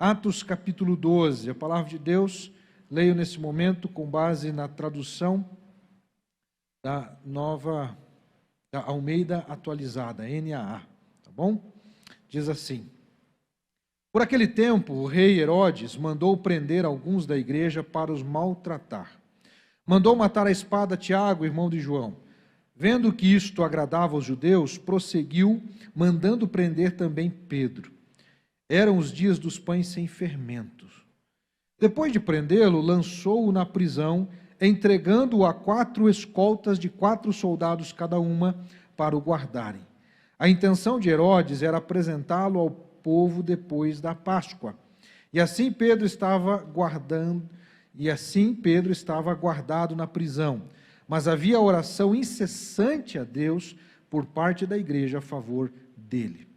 Atos capítulo 12, a palavra de Deus, leio nesse momento com base na tradução da Almeida atualizada, NAA, tá bom? Diz assim: por aquele tempo, o rei Herodes mandou prender alguns da igreja para os maltratar. Mandou matar à espada Tiago, irmão de João. Vendo que isto agradava aos judeus, prosseguiu, mandando prender também Pedro. Eram os dias dos pães sem fermentos. Depois de prendê-lo, lançou-o na prisão, entregando-o a 4 escoltas de 4 soldados cada uma, para o guardarem. A intenção de Herodes era apresentá-lo ao povo depois da Páscoa. E assim Pedro estava guardado na prisão. Mas havia oração incessante a Deus por parte da igreja a favor dele.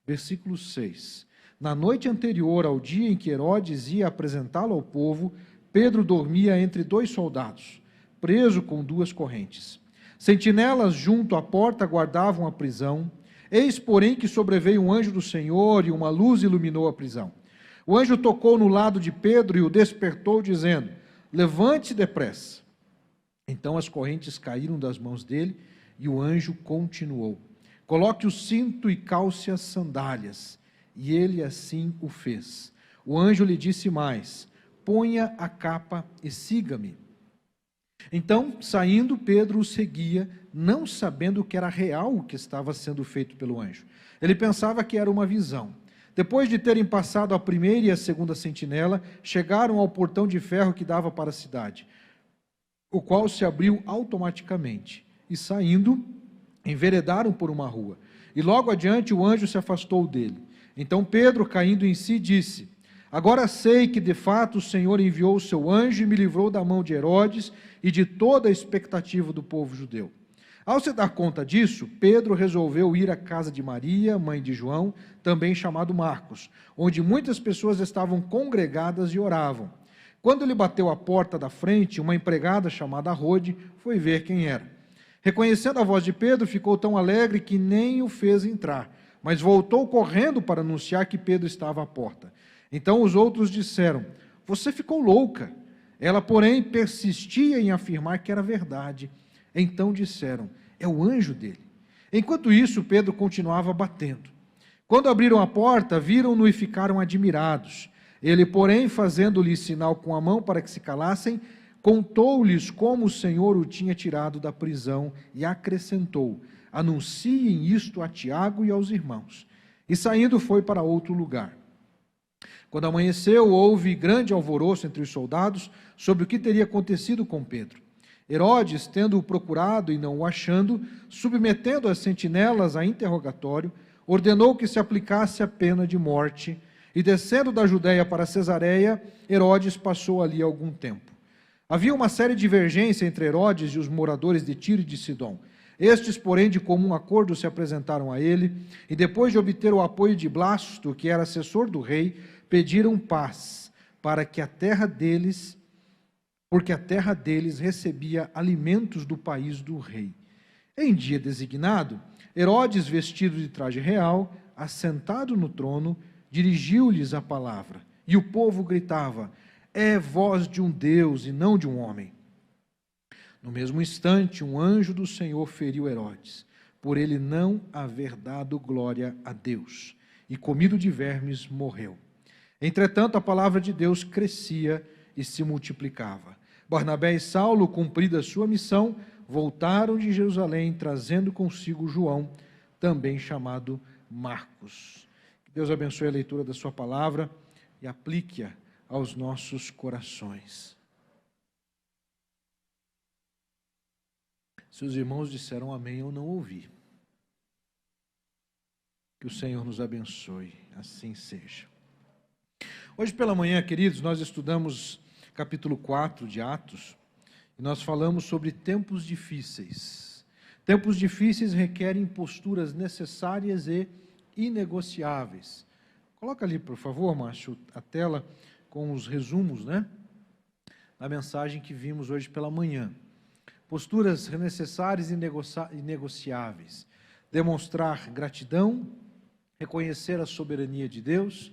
Versículo 6. Na noite anterior ao dia em que Herodes ia apresentá-lo ao povo, Pedro dormia entre 2 soldados, preso com 2 correntes. Sentinelas junto à porta guardavam a prisão. Eis, porém, que sobreveio um anjo do Senhor e uma luz iluminou a prisão. O anjo tocou no lado de Pedro e o despertou, dizendo: levante-se depressa. Então as correntes caíram das mãos dele e o anjo continuou: coloque o cinto e calce as sandálias. E ele assim o fez. O anjo lhe disse mais: ponha a capa e siga-me. Então, saindo, Pedro o seguia, não sabendo que era real o que estava sendo feito pelo anjo. Ele pensava que era uma visão. Depois de terem passado a primeira e a segunda sentinela, chegaram ao portão de ferro que dava para a cidade, o qual se abriu automaticamente. E saindo, enveredaram por uma rua. E logo adiante o anjo se afastou dele. Então Pedro, caindo em si, disse: agora sei que de fato o Senhor enviou o seu anjo e me livrou da mão de Herodes e de toda a expectativa do povo judeu. Ao se dar conta disso, Pedro resolveu ir à casa de Maria, mãe de João, também chamado Marcos, onde muitas pessoas estavam congregadas e oravam. Quando ele bateu à porta da frente, uma empregada chamada Rode foi ver quem era. Reconhecendo a voz de Pedro, ficou tão alegre que nem o fez entrar, mas voltou correndo para anunciar que Pedro estava à porta. Então os outros disseram: você ficou louca. Ela, porém, persistia em afirmar que era verdade. Então disseram: é o anjo dele. Enquanto isso, Pedro continuava batendo. Quando abriram a porta, viram-no e ficaram admirados. Ele, porém, fazendo-lhes sinal com a mão para que se calassem, contou-lhes como o Senhor o tinha tirado da prisão e acrescentou: anunciem isto a Tiago e aos irmãos. E saindo foi para outro lugar. Quando amanheceu, houve grande alvoroço entre os soldados sobre o que teria acontecido com Pedro. Herodes, tendo-o procurado e não o achando, submetendo as sentinelas a interrogatório, ordenou que se aplicasse a pena de morte, e descendo da Judéia para Cesareia, Herodes passou ali algum tempo. Havia uma séria divergência entre Herodes e os moradores de Tiro e de Sidom. Estes, porém, de comum acordo se apresentaram a ele, e depois de obter o apoio de Blasto, que era assessor do rei, pediram paz, porque a terra deles recebia alimentos do país do rei. Em dia designado, Herodes, vestido de traje real, assentado no trono, dirigiu-lhes a palavra, e o povo gritava: é voz de um Deus e não de um homem. No mesmo instante, um anjo do Senhor feriu Herodes, por ele não haver dado glória a Deus, e comido de vermes morreu. Entretanto, a palavra de Deus crescia e se multiplicava. Barnabé e Saulo, cumprida sua missão, voltaram de Jerusalém, trazendo consigo João, também chamado Marcos. Que Deus abençoe a leitura da sua palavra e aplique-a aos nossos corações. Se os irmãos disseram amém, eu não ouvi. Que o Senhor nos abençoe, assim seja. Hoje pela manhã, queridos, nós estudamos capítulo 4 de Atos, e nós falamos sobre tempos difíceis. Tempos difíceis requerem posturas necessárias e inegociáveis. Coloca ali, por favor, Márcio, a tela com os resumos, da mensagem que vimos hoje pela manhã. Posturas necessárias e inegociáveis. Demonstrar gratidão, reconhecer a soberania de Deus,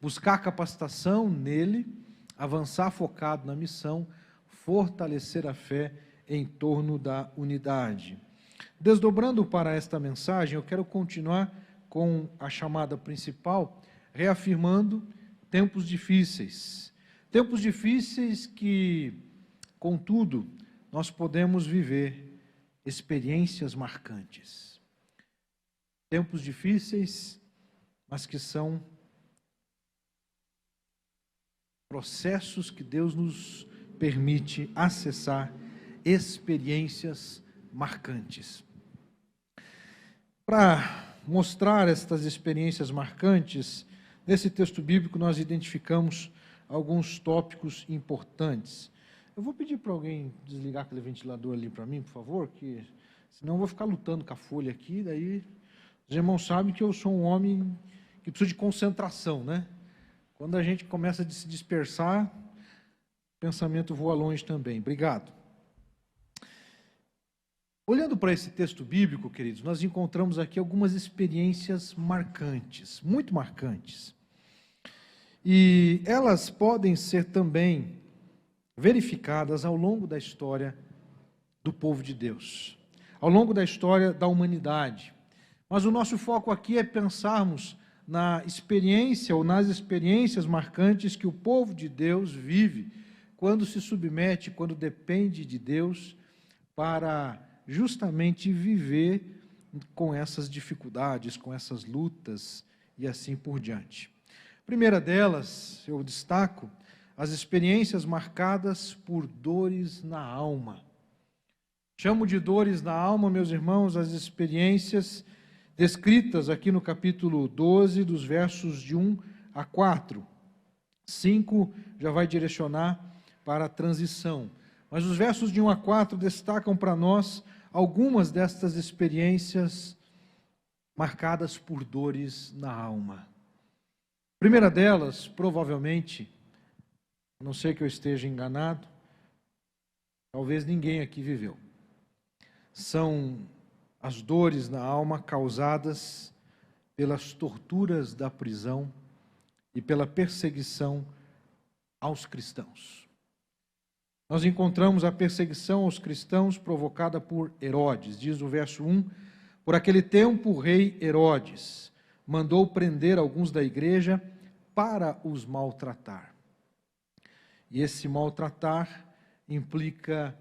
buscar capacitação nele, avançar focado na missão, fortalecer a fé em torno da unidade. Desdobrando para esta mensagem, eu quero continuar com a chamada principal, reafirmando tempos difíceis. Tempos difíceis que, contudo, nós podemos viver experiências marcantes. Tempos difíceis, mas que são processos que Deus nos permite acessar, experiências marcantes. Para mostrar estas experiências marcantes, nesse texto bíblico nós identificamos alguns tópicos importantes. Eu vou pedir para alguém desligar aquele ventilador ali para mim, por favor, que senão eu vou ficar lutando com a folha aqui, daí os irmãos sabem que eu sou um homem que precisa de concentração, né? Quando a gente começa a se dispersar, o pensamento voa longe também. Obrigado. Olhando para esse texto bíblico, queridos, nós encontramos aqui algumas experiências marcantes, muito marcantes. E elas podem ser também verificadas ao longo da história do povo de Deus, ao longo da história da humanidade. Mas o nosso foco aqui é pensarmos na experiência ou nas experiências marcantes que o povo de Deus vive quando se submete, quando depende de Deus para justamente viver com essas dificuldades, com essas lutas e assim por diante. A primeira delas, eu destaco, as experiências marcadas por dores na alma. Chamo de dores na alma, meus irmãos, as experiências descritas aqui no capítulo 12, dos versos de 1 a 4. 5 já vai direcionar para a transição. Mas os versos de 1 a 4 destacam para nós algumas destas experiências marcadas por dores na alma. A primeira delas, provavelmente, a não ser que eu esteja enganado, talvez ninguém aqui viveu. São as dores na alma causadas pelas torturas da prisão e pela perseguição aos cristãos. Nós encontramos a perseguição aos cristãos provocada por Herodes. Diz o verso 1, por aquele tempo o rei Herodes mandou prender alguns da igreja para os maltratar. E esse maltratar implica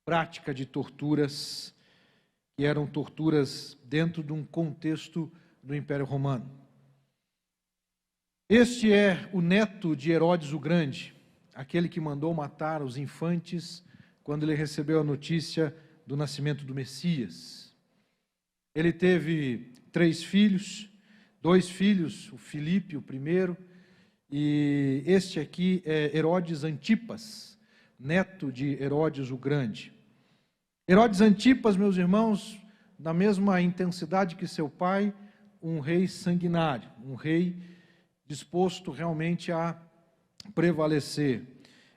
prática de torturas, que eram torturas dentro de um contexto do Império Romano. Este é o neto de Herodes o Grande, aquele que mandou matar os infantes quando ele recebeu a notícia do nascimento do Messias. Ele teve 3 filhos, 2 filhos, o Filipe, o primeiro, e este aqui é Herodes Antipas, neto de Herodes o Grande. Herodes Antipas, meus irmãos, na mesma intensidade que seu pai, um rei sanguinário, um rei disposto realmente a prevalecer.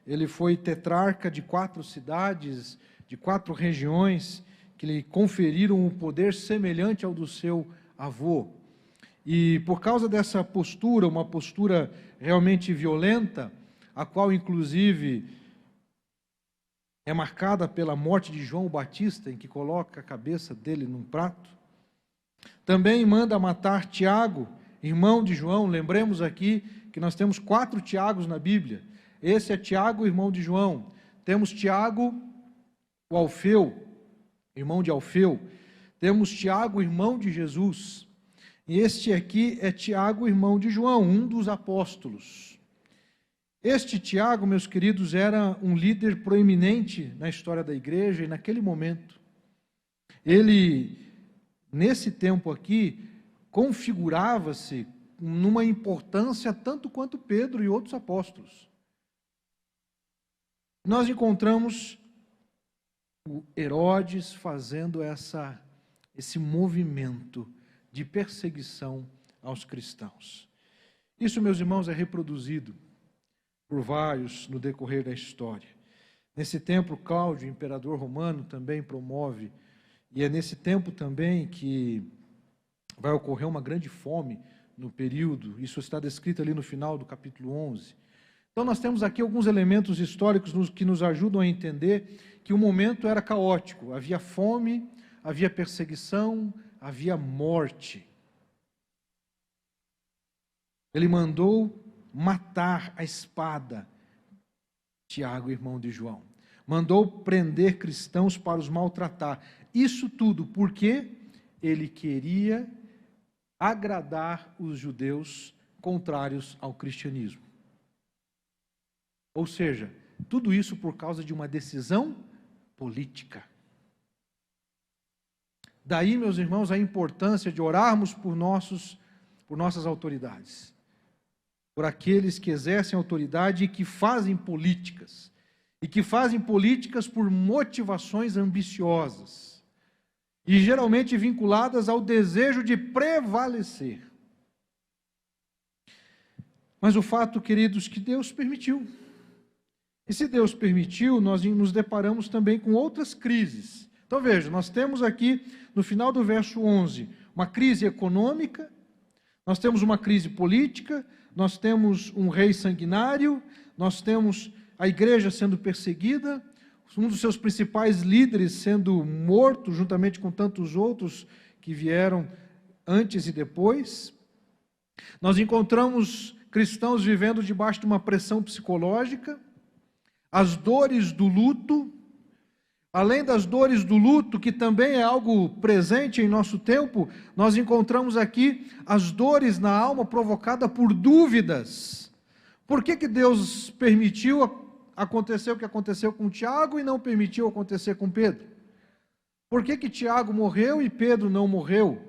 Ele foi tetrarca de 4 cidades, de 4 regiões, que lhe conferiram um poder semelhante ao do seu avô. E por causa dessa postura, uma postura realmente violenta, a qual inclusive é marcada pela morte de João Batista, em que coloca a cabeça dele num prato. Também manda matar Tiago, irmão de João. Lembremos aqui que nós temos 4 Tiagos na Bíblia. Esse é Tiago, irmão de João. Temos Tiago, o Alfeu, irmão de Alfeu. Temos Tiago, irmão de Jesus. E este aqui é Tiago, irmão de João, um dos apóstolos. Este Tiago, meus queridos, era um líder proeminente na história da igreja e naquele momento. Ele, nesse tempo aqui, configurava-se numa importância tanto quanto Pedro e outros apóstolos. Nós encontramos o Herodes fazendo esse movimento de perseguição aos cristãos. Isso, meus irmãos, é reproduzido por vários no decorrer da história. Nesse tempo, Cláudio, imperador romano, também promove, e é nesse tempo também que vai ocorrer uma grande fome no período. Isso está descrito ali no final do capítulo 11. Então nós temos aqui alguns elementos históricos que nos ajudam a entender que o momento era caótico. Havia fome, havia perseguição, havia morte. Ele mandou matar a espada Tiago, irmão de João. Mandou prender cristãos para os maltratar. Isso tudo porque ele queria agradar os judeus contrários ao cristianismo. Ou seja, tudo isso por causa de uma decisão política. Daí, meus irmãos, a importância de orarmos por nossas autoridades, por aqueles que exercem autoridade e que fazem políticas, por motivações ambiciosas, e geralmente vinculadas ao desejo de prevalecer. Mas o fato, queridos, que Deus permitiu. E se Deus permitiu, nós nos deparamos também com outras crises. Então veja, nós temos aqui, no final do verso 11, uma crise econômica, nós temos uma crise política, nós temos um rei sanguinário, nós temos a igreja sendo perseguida, um dos seus principais líderes sendo morto, juntamente com tantos outros que vieram antes e depois. Nós encontramos cristãos vivendo debaixo de uma pressão psicológica, as dores do luto. Além das dores do luto, que também é algo presente em nosso tempo, nós encontramos aqui as dores na alma provocadas por dúvidas. Por que Deus permitiu acontecer o que aconteceu com Tiago e não permitiu acontecer com Pedro? Por que Tiago morreu e Pedro não morreu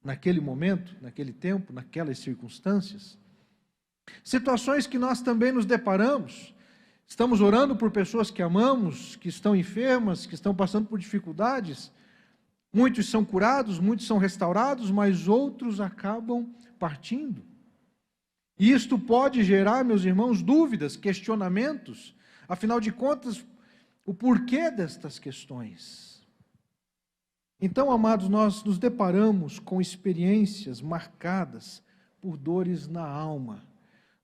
naquele momento, naquele tempo, naquelas circunstâncias? Situações que nós também nos deparamos. Estamos orando por pessoas que amamos, que estão enfermas, que estão passando por dificuldades. Muitos são curados, muitos são restaurados, mas outros acabam partindo. E isto pode gerar, meus irmãos, dúvidas, questionamentos. Afinal de contas, o porquê destas questões. Então, amados, nós nos deparamos com experiências marcadas por dores na alma.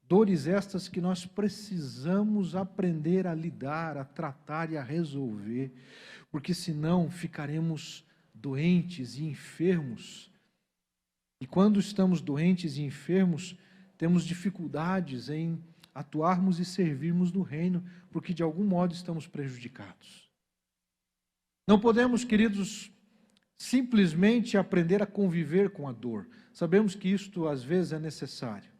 Dores estas que nós precisamos aprender a lidar, a tratar e a resolver, porque senão ficaremos doentes e enfermos. E quando estamos doentes e enfermos, temos dificuldades em atuarmos e servirmos no reino, porque de algum modo estamos prejudicados. Não podemos, queridos, simplesmente aprender a conviver com a dor. Sabemos que isto às vezes é necessário.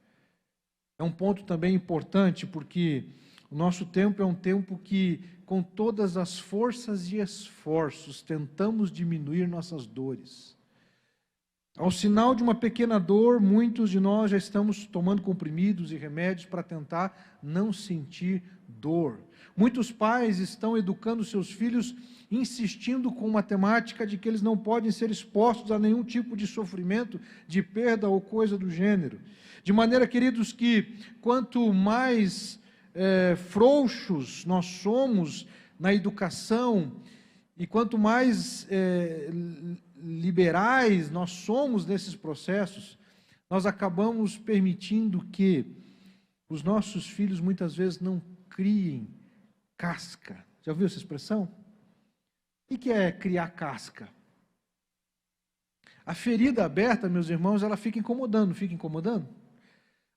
É um ponto também importante, porque o nosso tempo é um tempo que, com todas as forças e esforços, tentamos diminuir nossas dores. Ao sinal de uma pequena dor, muitos de nós já estamos tomando comprimidos e remédios para tentar não sentir dor. Muitos pais estão educando seus filhos, insistindo com uma temática de que eles não podem ser expostos a nenhum tipo de sofrimento, de perda ou coisa do gênero. De maneira, queridos, que quanto mais frouxos nós somos na educação e quanto mais liberais nós somos nesses processos, nós acabamos permitindo que os nossos filhos muitas vezes não criem casca. Já ouviu essa expressão? O que é criar casca? A ferida aberta, meus irmãos, ela fica incomodando,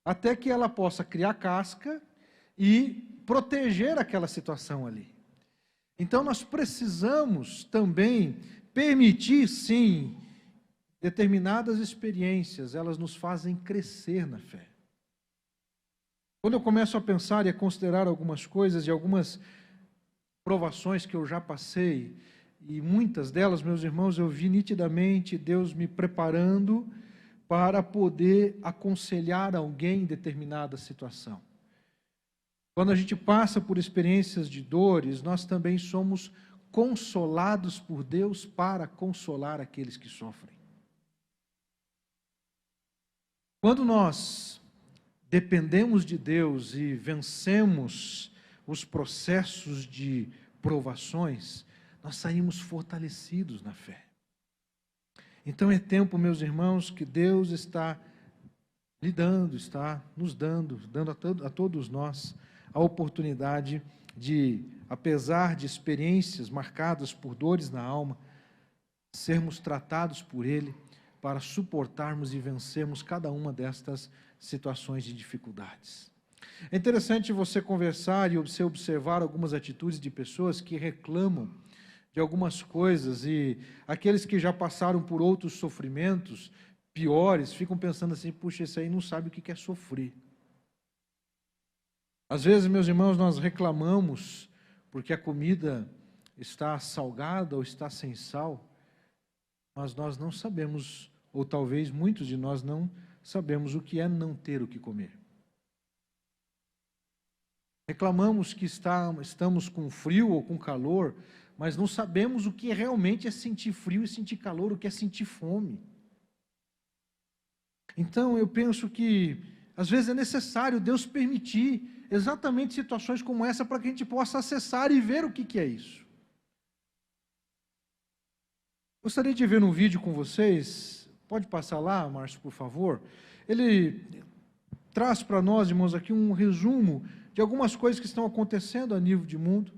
até que ela possa criar casca e proteger aquela situação ali. Então nós precisamos também permitir, sim, determinadas experiências, elas nos fazem crescer na fé. Quando eu começo a pensar e a considerar algumas coisas e algumas provações que eu já passei, e muitas delas, meus irmãos, eu vi nitidamente Deus me preparando para poder aconselhar alguém em determinada situação. Quando a gente passa por experiências de dores, nós também somos consolados por Deus para consolar aqueles que sofrem. Quando nós dependemos de Deus e vencemos os processos de provações, nós saímos fortalecidos na fé. Então é tempo, meus irmãos, que Deus está lhe dando, está nos dando a todos nós a oportunidade de, apesar de experiências marcadas por dores na alma, sermos tratados por Ele para suportarmos e vencermos cada uma destas situações de dificuldades. É interessante você conversar e você observar algumas atitudes de pessoas que reclamam de algumas coisas, e aqueles que já passaram por outros sofrimentos piores ficam pensando assim: puxa, esse aí não sabe o que é sofrer. Às vezes, meus irmãos, nós reclamamos porque a comida está salgada ou está sem sal, mas nós não sabemos, ou talvez muitos de nós não sabemos o que é não ter o que comer. Reclamamos que estamos com frio ou com calor, mas não sabemos o que realmente é sentir frio e sentir calor, o que é sentir fome. Então, eu penso que, às vezes, é necessário Deus permitir exatamente situações como essa para que a gente possa acessar e ver o que é isso. Gostaria de ver um vídeo com vocês. Pode passar lá, Márcio, por favor. Ele traz para nós, irmãos, aqui um resumo de algumas coisas que estão acontecendo a nível de mundo.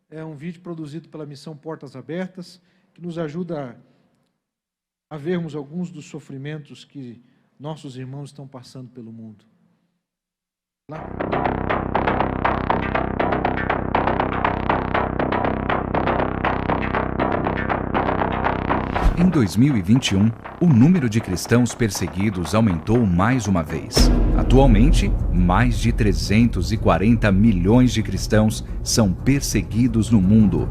É um vídeo produzido pela Missão Portas Abertas, que nos ajuda a vermos alguns dos sofrimentos que nossos irmãos estão passando pelo mundo. Lá. Em 2021, o número de cristãos perseguidos aumentou mais uma vez. Atualmente, mais de 340 milhões de cristãos são perseguidos no mundo.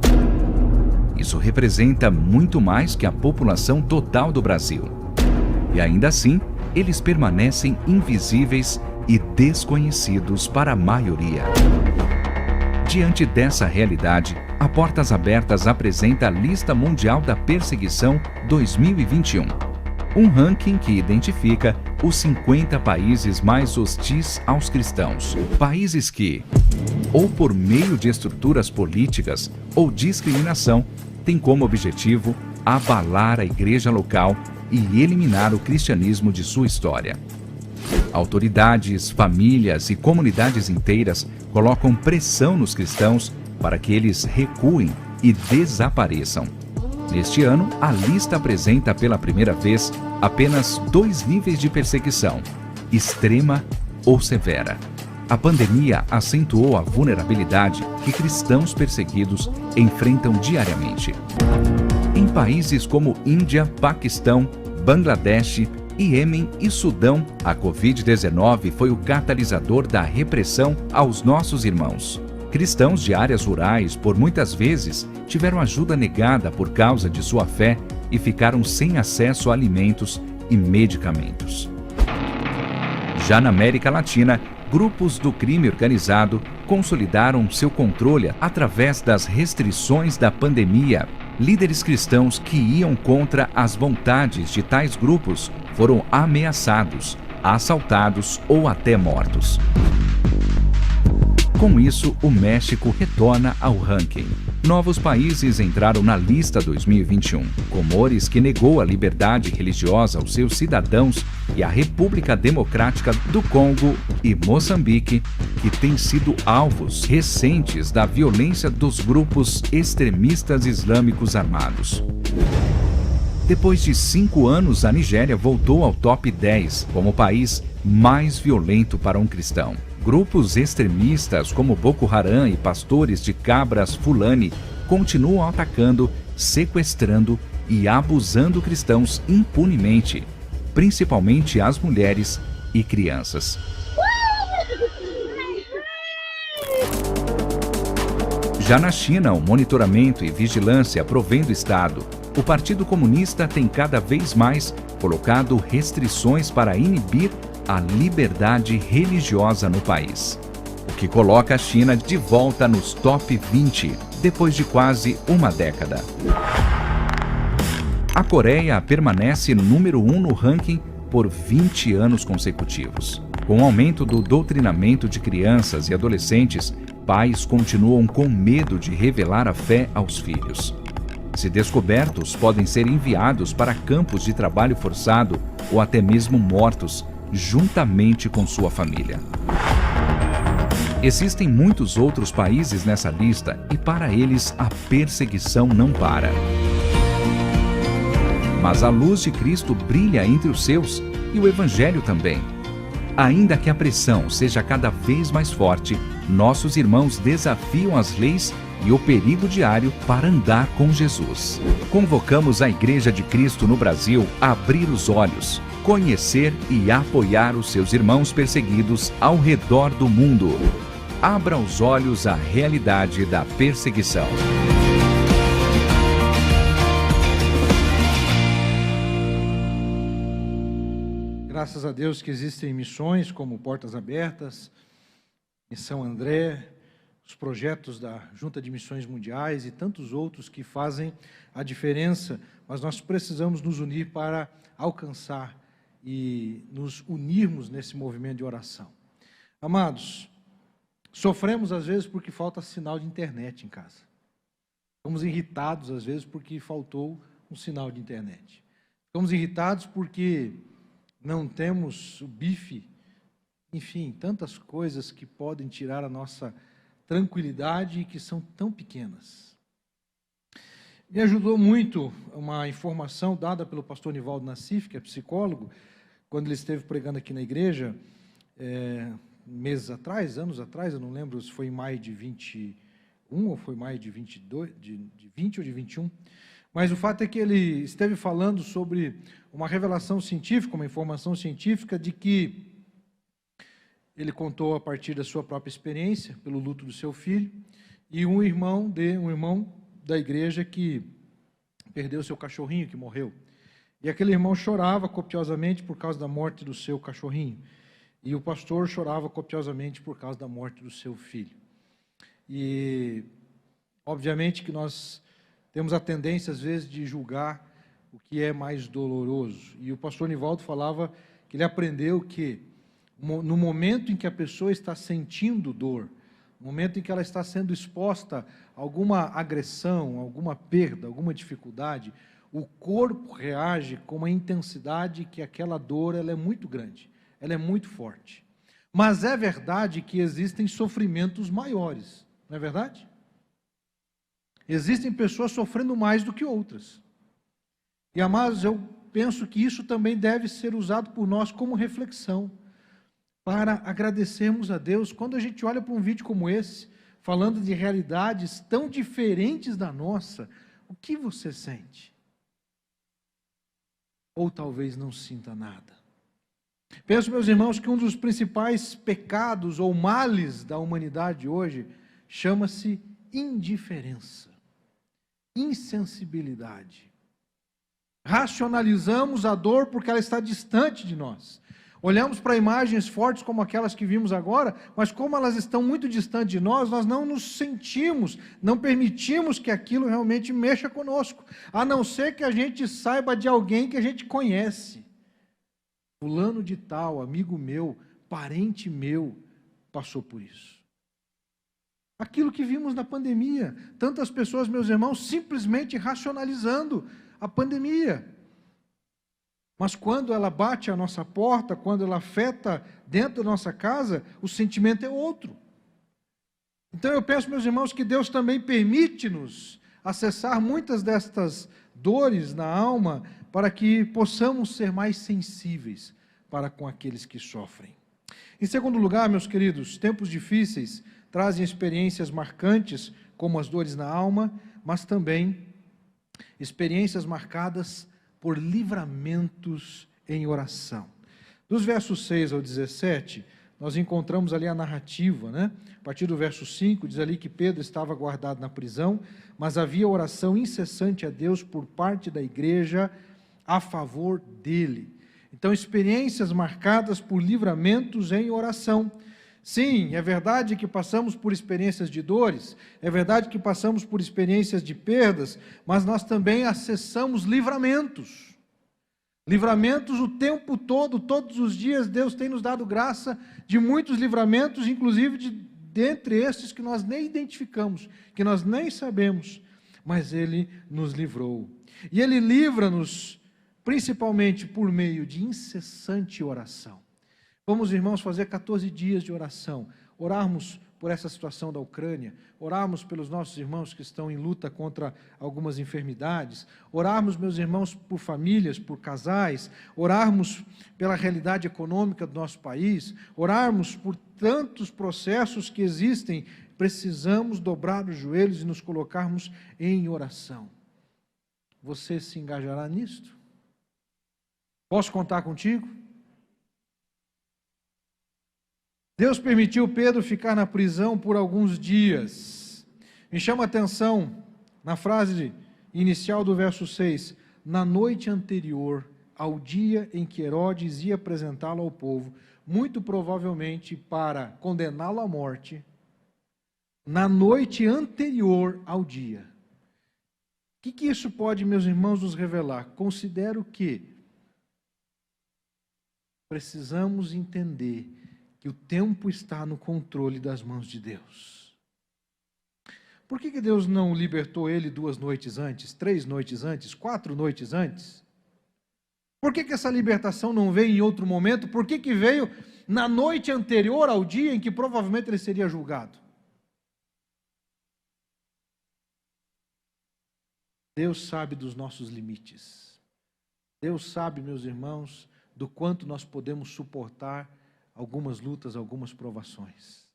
Isso representa muito mais que a população total do Brasil. E ainda assim, eles permanecem invisíveis e desconhecidos para a maioria. Diante dessa realidade, a Portas Abertas apresenta a Lista Mundial da Perseguição 2021, um ranking que identifica os 50 países mais hostis aos cristãos. Países que, ou por meio de estruturas políticas ou discriminação, têm como objetivo abalar a igreja local e eliminar o cristianismo de sua história. Autoridades, famílias e comunidades inteiras colocam pressão nos cristãos para que eles recuem e desapareçam. Neste ano, a lista apresenta pela primeira vez apenas 2 níveis de perseguição: extrema ou severa. A pandemia acentuou a vulnerabilidade que cristãos perseguidos enfrentam diariamente. Em países como Índia, Paquistão, Bangladesh, Iêmen e Sudão, a Covid-19 foi o catalisador da repressão aos nossos irmãos. Cristãos de áreas rurais, por muitas vezes, tiveram ajuda negada por causa de sua fé e ficaram sem acesso a alimentos e medicamentos. Já na América Latina, grupos do crime organizado consolidaram seu controle através das restrições da pandemia. Líderes cristãos que iam contra as vontades de tais grupos foram ameaçados, assaltados ou até mortos. Com isso, o México retorna ao ranking. Novos países entraram na lista 2021. Comores, que negou a liberdade religiosa aos seus cidadãos, e a República Democrática do Congo e Moçambique, que têm sido alvos recentes da violência dos grupos extremistas islâmicos armados. Depois de 5 anos, a Nigéria voltou ao top 10 como o país mais violento para um cristão. Grupos extremistas como Boko Haram e pastores de cabras Fulani continuam atacando, sequestrando e abusando cristãos impunemente, principalmente as mulheres e crianças. Já na China, o monitoramento e vigilância provém do Estado. O Partido Comunista tem cada vez mais colocado restrições para inibir a liberdade religiosa no país, o que coloca a China de volta nos top 20, depois de quase uma década. A Coreia permanece no número 1 no ranking por 20 anos consecutivos. Com o aumento do doutrinamento de crianças e adolescentes, pais continuam com medo de revelar a fé aos filhos. Se descobertos, podem ser enviados para campos de trabalho forçado ou até mesmo mortos, juntamente com sua família. Existem muitos outros países nessa lista e para eles a perseguição não para. Mas a luz de Cristo brilha entre os seus e o Evangelho também. Ainda que a pressão seja cada vez mais forte, nossos irmãos desafiam as leis e o perigo diário para andar com Jesus. Convocamos a Igreja de Cristo no Brasil a abrir os olhos, conhecer e apoiar os seus irmãos perseguidos ao redor do mundo. Abra os olhos à realidade da perseguição. Graças a Deus que existem missões como Portas Abertas, Missão André, os projetos da Junta de Missões Mundiais e tantos outros que fazem a diferença, mas nós precisamos nos unir para alcançar e nos unirmos nesse movimento de oração. Amados, sofremos às vezes porque falta sinal de internet em casa. Ficamos irritados às vezes porque faltou um sinal de internet. Ficamos irritados porque não temos o bife, enfim, tantas coisas que podem tirar a nossa tranquilidade e que são tão pequenas. Me ajudou muito uma informação dada pelo pastor Nivaldo Nassif, que é psicólogo, quando ele esteve pregando aqui na igreja, meses atrás, anos atrás, eu não lembro se foi em maio de 21 ou foi maio de 22, de 20 ou de 21, mas o fato é que ele esteve falando sobre uma revelação científica, uma informação científica de que ele contou a partir da sua própria experiência, pelo luto do seu filho, e um irmão da igreja que perdeu seu cachorrinho, que morreu. E aquele irmão chorava copiosamente por causa da morte do seu cachorrinho. E o pastor chorava copiosamente por causa da morte do seu filho. E, obviamente, que nós temos a tendência, às vezes, de julgar o que é mais doloroso. E o pastor Nivaldo falava que ele aprendeu que, no momento em que a pessoa está sentindo dor, no momento em que ela está sendo exposta a alguma agressão, alguma perda, alguma dificuldade, o corpo reage com uma intensidade que aquela dor ela é muito grande, ela é muito forte. Mas é verdade que existem sofrimentos maiores, não é verdade? Existem pessoas sofrendo mais do que outras. E, amados, eu penso que isso também deve ser usado por nós como reflexão, para agradecermos a Deus. Quando a gente olha para um vídeo como esse, falando de realidades tão diferentes da nossa, o que você sente? Ou talvez não sinta nada. Penso, meus irmãos, que um dos principais pecados ou males da humanidade hoje chama-se indiferença, insensibilidade. Racionalizamos a dor porque ela está distante de nós. Olhamos para imagens fortes como aquelas que vimos agora, mas como elas estão muito distantes de nós, nós não nos sentimos, não permitimos que aquilo realmente mexa conosco, a não ser que a gente saiba de alguém que a gente conhece. Fulano de tal, amigo meu, parente meu, passou por isso. Aquilo que vimos na pandemia, tantas pessoas, meus irmãos, simplesmente racionalizando a pandemia. Mas quando ela bate à nossa porta, quando ela afeta dentro da nossa casa, o sentimento é outro. Então eu penso, meus irmãos, que Deus também permite-nos acessar muitas destas dores na alma, para que possamos ser mais sensíveis para com aqueles que sofrem. Em segundo lugar, meus queridos, tempos difíceis trazem experiências marcantes, como as dores na alma, mas também experiências marcadas por livramentos em oração. Dos versos 6 ao 17, nós encontramos ali a narrativa, né? A partir do verso 5, diz ali que Pedro estava guardado na prisão, mas havia oração incessante a Deus por parte da igreja a favor dele. Então, experiências marcadas por livramentos em oração. Sim, é verdade que passamos por experiências de dores, é verdade que passamos por experiências de perdas, mas nós também acessamos livramentos. Livramentos o tempo todo, todos os dias, Deus tem nos dado graça de muitos livramentos, inclusive dentre estes que nós nem identificamos, que nós nem sabemos, mas Ele nos livrou. E Ele livra-nos principalmente por meio de incessante oração. Vamos, irmãos, fazer 14 dias de oração, orarmos por essa situação da Ucrânia, orarmos pelos nossos irmãos que estão em luta contra algumas enfermidades, orarmos, meus irmãos, por famílias, por casais, orarmos pela realidade econômica do nosso país, orarmos por tantos processos que existem. Precisamos dobrar os joelhos e nos colocarmos em oração. Você se engajará nisto? Posso contar contigo? Deus permitiu Pedro ficar na prisão por alguns dias. Me chama a atenção, na frase inicial do verso 6, na noite anterior ao dia em que Herodes ia apresentá-lo ao povo, muito provavelmente para condená-lo à morte, na noite anterior ao dia. O que isso pode, meus irmãos, nos revelar? Considero que precisamos entender que o tempo está no controle das mãos de Deus. Por que Deus não libertou ele 2 noites antes, 3 noites antes, 4 noites antes? Por que essa libertação não veio em outro momento? Por que veio na noite anterior ao dia em que provavelmente ele seria julgado? Deus sabe dos nossos limites. Deus sabe, meus irmãos, do quanto nós podemos suportar algumas lutas, algumas provações.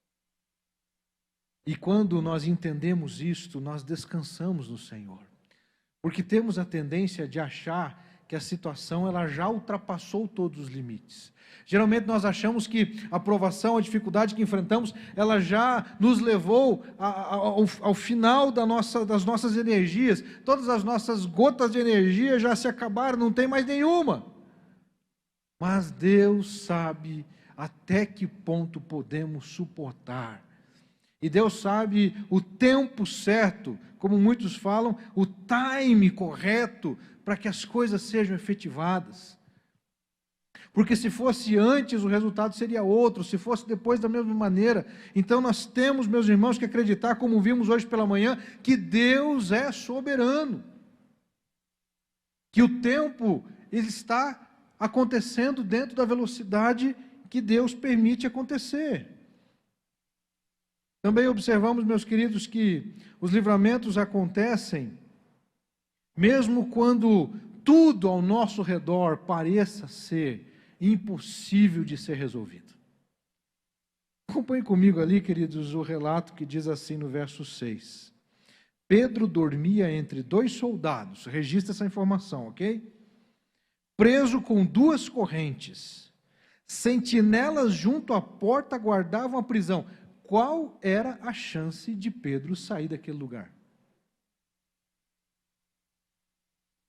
E quando nós entendemos isto, nós descansamos no Senhor. Porque temos a tendência de achar que a situação ela já ultrapassou todos os limites. Geralmente nós achamos que a provação, a dificuldade que enfrentamos, ela já nos levou ao final das nossas energias. Todas as nossas gotas de energia já se acabaram, não tem mais nenhuma. Mas Deus sabe até que ponto podemos suportar. E Deus sabe o tempo certo, como muitos falam, o time correto para que as coisas sejam efetivadas. Porque se fosse antes, o resultado seria outro, se fosse depois, da mesma maneira. Então nós temos, meus irmãos, que acreditar, como vimos hoje pela manhã, que Deus é soberano. Que o tempo ele está acontecendo dentro da velocidade que Deus permite acontecer. Também observamos, meus queridos, que os livramentos acontecem mesmo quando tudo ao nosso redor pareça ser impossível de ser resolvido. Acompanhe comigo ali, queridos, o relato que diz assim no verso 6. Pedro dormia entre 2 soldados, registra essa informação, ok? Preso com 2 correntes. Sentinelas junto à porta guardavam a prisão. Qual era a chance de Pedro sair daquele lugar?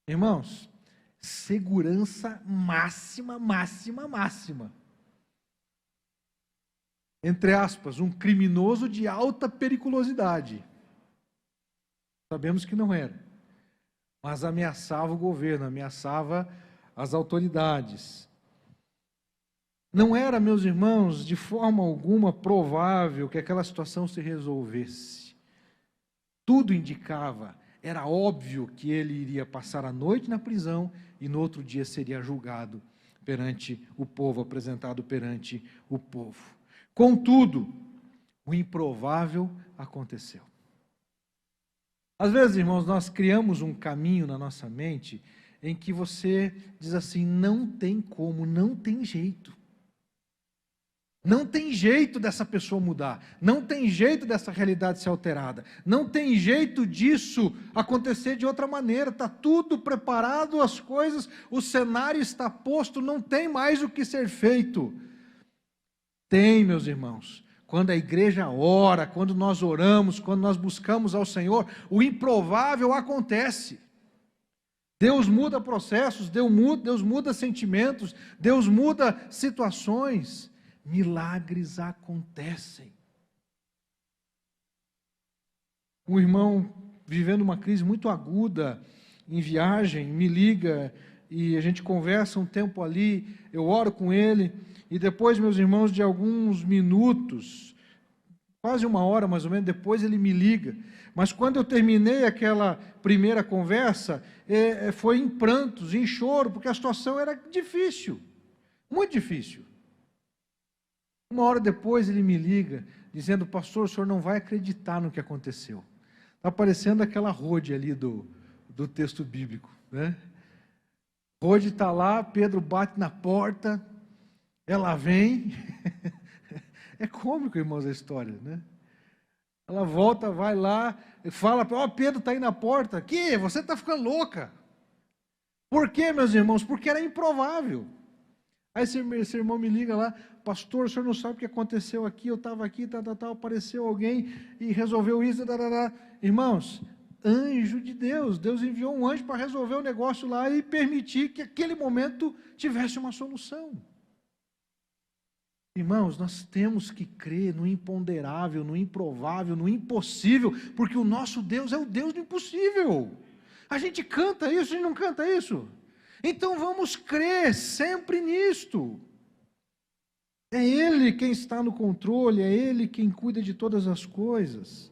Irmãos, segurança máxima, máxima, máxima. Entre aspas, um criminoso de alta periculosidade. Sabemos que não era. Mas ameaçava o governo, ameaçava as autoridades. Não era, meus irmãos, de forma alguma provável que aquela situação se resolvesse. Tudo indicava, era óbvio que ele iria passar a noite na prisão e no outro dia seria julgado perante o povo, apresentado perante o povo. Contudo, o improvável aconteceu. Às vezes, irmãos, nós criamos um caminho na nossa mente em que você diz assim, não tem como, não tem jeito. Não tem jeito dessa pessoa mudar, não tem jeito dessa realidade ser alterada, não tem jeito disso acontecer de outra maneira, está tudo preparado, as coisas, o cenário está posto, não tem mais o que ser feito. Tem, meus irmãos, quando a igreja ora, quando nós oramos, quando nós buscamos ao Senhor, o improvável acontece. Deus muda processos, Deus muda sentimentos, Deus muda situações. Milagres acontecem. Um irmão vivendo uma crise muito aguda, em viagem, me liga e a gente conversa um tempo ali, eu oro com ele e depois, meus irmãos, de alguns minutos, quase 1 hora mais ou menos, depois ele me liga. Mas quando eu terminei aquela primeira conversa, foi em prantos, em choro, porque a situação era difícil, muito difícil. Uma hora depois ele me liga, dizendo: pastor, o senhor não vai acreditar no que aconteceu. Está parecendo aquela Rode ali do texto bíblico, né? Rode está lá, Pedro bate na porta, ela vem, é cômico, irmãos, a história, né? Ela volta, vai lá, e fala: ó, Pedro está aí na porta. Que? Você está ficando louca. Por quê, meus irmãos? Porque era improvável. Aí esse irmão me liga lá: pastor, o senhor não sabe o que aconteceu aqui, eu estava aqui, apareceu alguém e resolveu isso, Irmãos, anjo de Deus, Deus enviou um anjo para resolver o negócio lá e permitir que aquele momento tivesse uma solução. Irmãos, nós temos que crer no imponderável, no improvável, no impossível, porque o nosso Deus é o Deus do impossível. A gente canta isso, a gente não canta isso? Então vamos crer sempre nisto. É Ele quem está no controle, é Ele quem cuida de todas as coisas.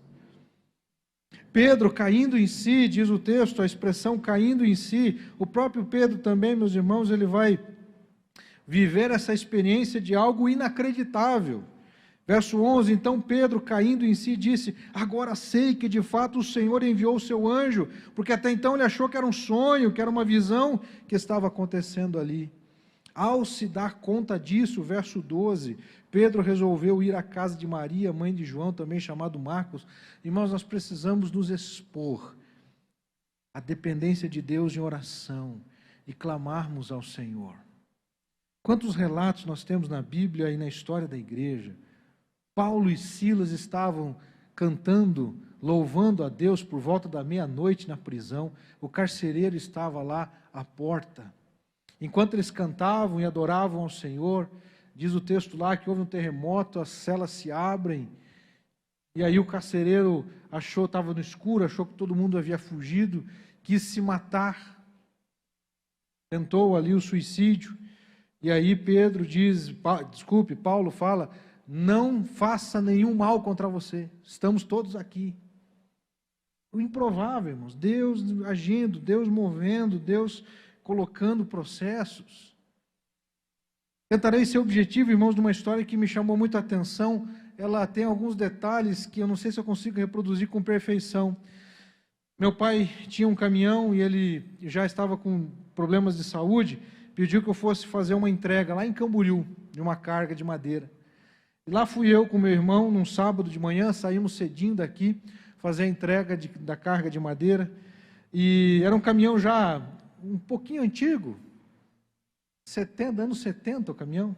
Pedro caindo em si, diz o texto, a expressão caindo em si, o próprio Pedro também, meus irmãos, ele vai viver essa experiência de algo inacreditável. Verso 11, então Pedro, caindo em si, disse: agora sei que de fato o Senhor enviou o seu anjo, porque até então ele achou que era um sonho, que era uma visão que estava acontecendo ali. Ao se dar conta disso, verso 12, Pedro resolveu ir à casa de Maria, mãe de João, também chamado Marcos. Irmãos, nós precisamos nos expor à dependência de Deus em oração e clamarmos ao Senhor. Quantos relatos nós temos na Bíblia e na história da igreja? Paulo e Silas estavam cantando, louvando a Deus por volta da meia-noite na prisão. O carcereiro estava lá à porta. Enquanto eles cantavam e adoravam ao Senhor, diz o texto lá que houve um terremoto, as celas se abrem, e aí o carcereiro estava no escuro, achou que todo mundo havia fugido, quis se matar, tentou ali o suicídio, e aí Paulo fala: não faça nenhum mal contra você, estamos todos aqui. O improvável, irmãos, Deus agindo, Deus movendo, Deus colocando processos. Tentarei ser objetivo, irmãos, de uma história que me chamou muito a atenção. Ela tem alguns detalhes que eu não sei se eu consigo reproduzir com perfeição. Meu pai tinha um caminhão e ele já estava com problemas de saúde, pediu que eu fosse fazer uma entrega lá em Camboriú, de uma carga de madeira. E lá fui eu com meu irmão, num sábado de manhã, saímos cedinho daqui, fazer a entrega da carga de madeira, e era um caminhão já um pouquinho antigo, anos 70 o caminhão.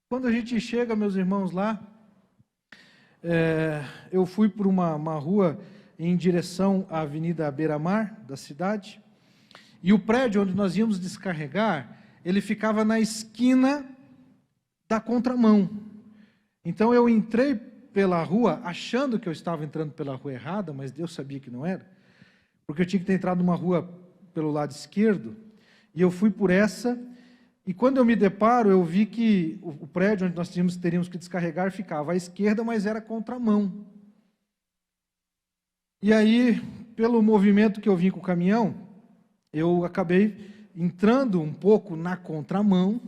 Quando a gente chega, meus irmãos, lá, eu fui por uma rua em direção à Avenida Beira-Mar da cidade, e o prédio onde nós íamos descarregar, ele ficava na esquina da contramão. Então eu entrei pela rua, achando que eu estava entrando pela rua errada, mas Deus sabia que não era, porque eu tinha que ter entrado numa rua pelo lado esquerdo, e eu fui por essa, e quando eu me deparo, eu vi que o prédio onde nós teríamos que descarregar ficava à esquerda, mas era contramão. E aí, pelo movimento que eu vim com o caminhão, eu acabei entrando um pouco na contramão,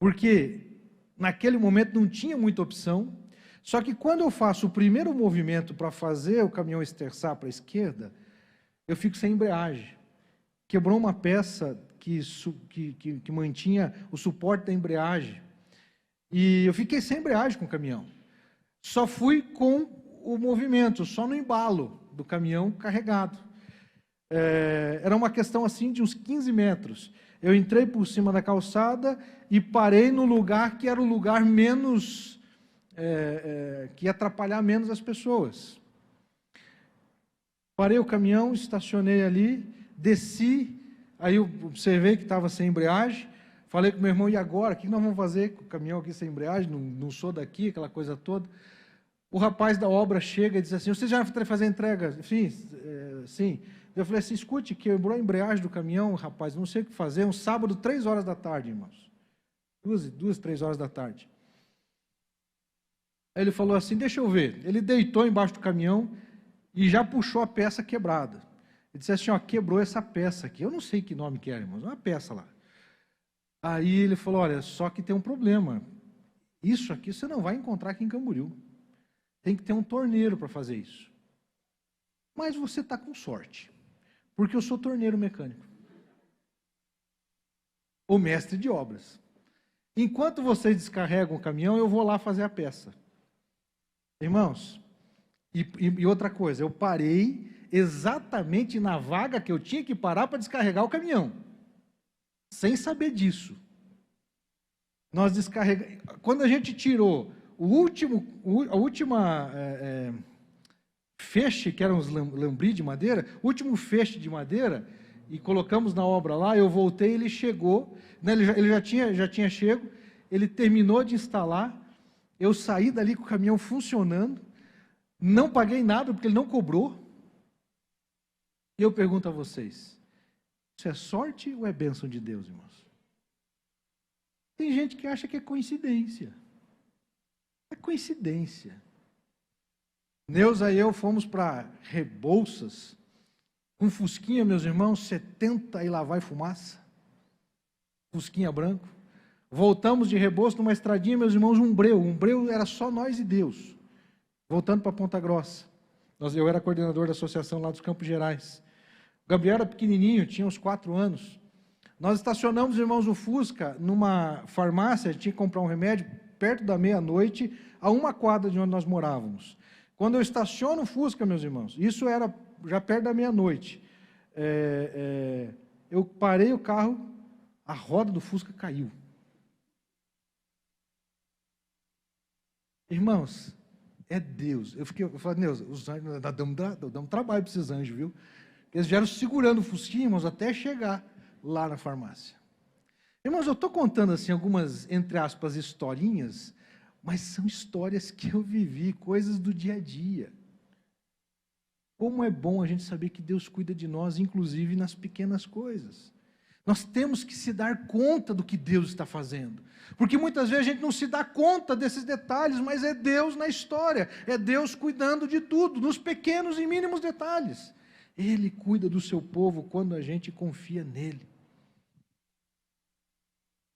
porque naquele momento não tinha muita opção, só que quando eu faço o primeiro movimento para fazer o caminhão esterçar para a esquerda, eu fico sem embreagem. Quebrou uma peça que mantinha o suporte da embreagem. E eu fiquei sem embreagem com o caminhão. Só fui com o movimento, só no embalo do caminhão carregado. Era uma questão assim de uns 15 metros. Eu entrei por cima da calçada e parei no lugar que era o lugar menos, que ia atrapalhar menos as pessoas. Parei o caminhão, estacionei ali, desci, aí eu observei que estava sem embreagem, falei com meu irmão: e agora? O que nós vamos fazer com o caminhão aqui sem embreagem? Não sou daqui, aquela coisa toda. O rapaz da obra chega e diz assim: você já vai fazer a entrega? Sim. Eu falei assim: escute, quebrou a embreagem do caminhão, rapaz, não sei o que fazer, um sábado, 3 horas da tarde, irmãos. 3 horas da tarde. Aí ele falou assim: deixa eu ver. Ele deitou embaixo do caminhão e já puxou a peça quebrada. Ele disse assim: ó, quebrou essa peça aqui. Eu não sei que nome que é, irmãos, uma peça lá. Aí ele falou: olha, só que tem um problema. Isso aqui você não vai encontrar aqui em Camboriú. Tem que ter um torneiro para fazer isso. Mas você está com sorte, porque eu sou torneiro mecânico. O mestre de obras. Enquanto vocês descarregam o caminhão, eu vou lá fazer a peça. Irmãos, e outra coisa, eu parei exatamente na vaga que eu tinha que parar para descarregar o caminhão. Sem saber disso. Nós descarregamos. Quando a gente tirou a última feixe, que eram os lambris de madeira, o último feixe de madeira, e colocamos na obra lá, eu voltei, ele chegou, né, ele já tinha chego, ele terminou de instalar, eu saí dali com o caminhão funcionando, não paguei nada, porque ele não cobrou. E eu pergunto a vocês, isso é sorte ou é bênção de Deus, irmãos? Tem gente que acha que é coincidência. É coincidência. Neuza e eu fomos para Rebouças, com fusquinha, meus irmãos, 70 e lá vai fumaça. Fusquinha branco. Voltamos de Rebouças numa estradinha, meus irmãos, um breu era só nós e Deus. Voltando para Ponta Grossa. Eu era coordenador da associação lá dos Campos Gerais. O Gabriel era pequenininho, tinha uns 4 anos. Nós estacionamos, irmãos, o Fusca numa farmácia, a gente tinha que comprar um remédio, perto da meia-noite, a 1 quadra de onde nós morávamos. Quando eu estaciono o Fusca, meus irmãos, isso era já perto da meia-noite, eu parei o carro, a roda do Fusca caiu. Irmãos, é Deus. Eu falei, Deus, os anjos, damos trabalho para esses anjos, viu? Eles vieram segurando o Fusquinha, irmãos, até chegar lá na farmácia. Irmãos, eu estou contando assim algumas, entre aspas, historinhas, mas são histórias que eu vivi, coisas do dia a dia. Como é bom a gente saber que Deus cuida de nós, inclusive nas pequenas coisas. Nós temos que se dar conta do que Deus está fazendo. Porque muitas vezes a gente não se dá conta desses detalhes, mas é Deus na história, é Deus cuidando de tudo, nos pequenos e mínimos detalhes. Ele cuida do seu povo quando a gente confia nele.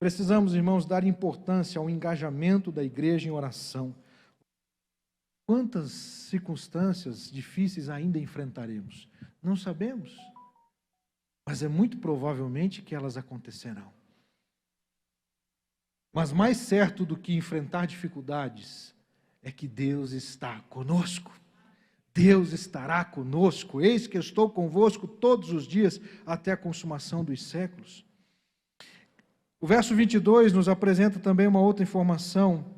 Precisamos, irmãos, dar importância ao engajamento da igreja em oração. Quantas circunstâncias difíceis ainda enfrentaremos? Não sabemos, mas é muito provavelmente que elas acontecerão. Mas mais certo do que enfrentar dificuldades é que Deus está conosco. Deus estará conosco. Eis que eu estou convosco todos os dias até a consumação dos séculos. O verso 22 nos apresenta também uma outra informação.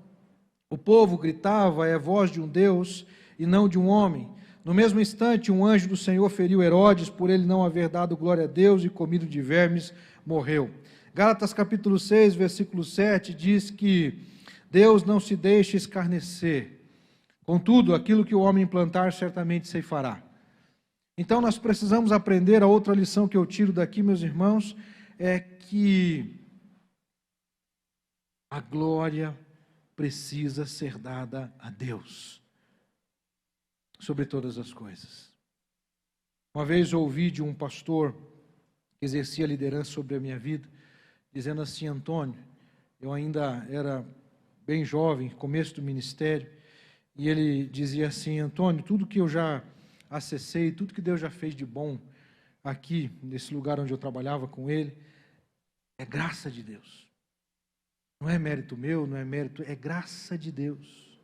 O povo gritava, é a voz de um Deus e não de um homem. No mesmo instante, um anjo do Senhor feriu Herodes, por ele não haver dado glória a Deus e comido de vermes, morreu. Gálatas capítulo 6, versículo 7, diz que Deus não se deixa escarnecer. Contudo, aquilo que o homem plantar, certamente ceifará. Então, nós precisamos aprender, a outra lição que eu tiro daqui, meus irmãos, é que a glória precisa ser dada a Deus, sobre todas as coisas. Uma vez eu ouvi de um pastor que exercia liderança sobre a minha vida, dizendo assim, Antônio, eu ainda era bem jovem, começo do ministério, e ele dizia assim, Antônio, tudo que eu já acessei, tudo que Deus já fez de bom aqui, nesse lugar onde eu trabalhava com ele, é graça de Deus. Não é mérito meu, não é mérito, é graça de Deus.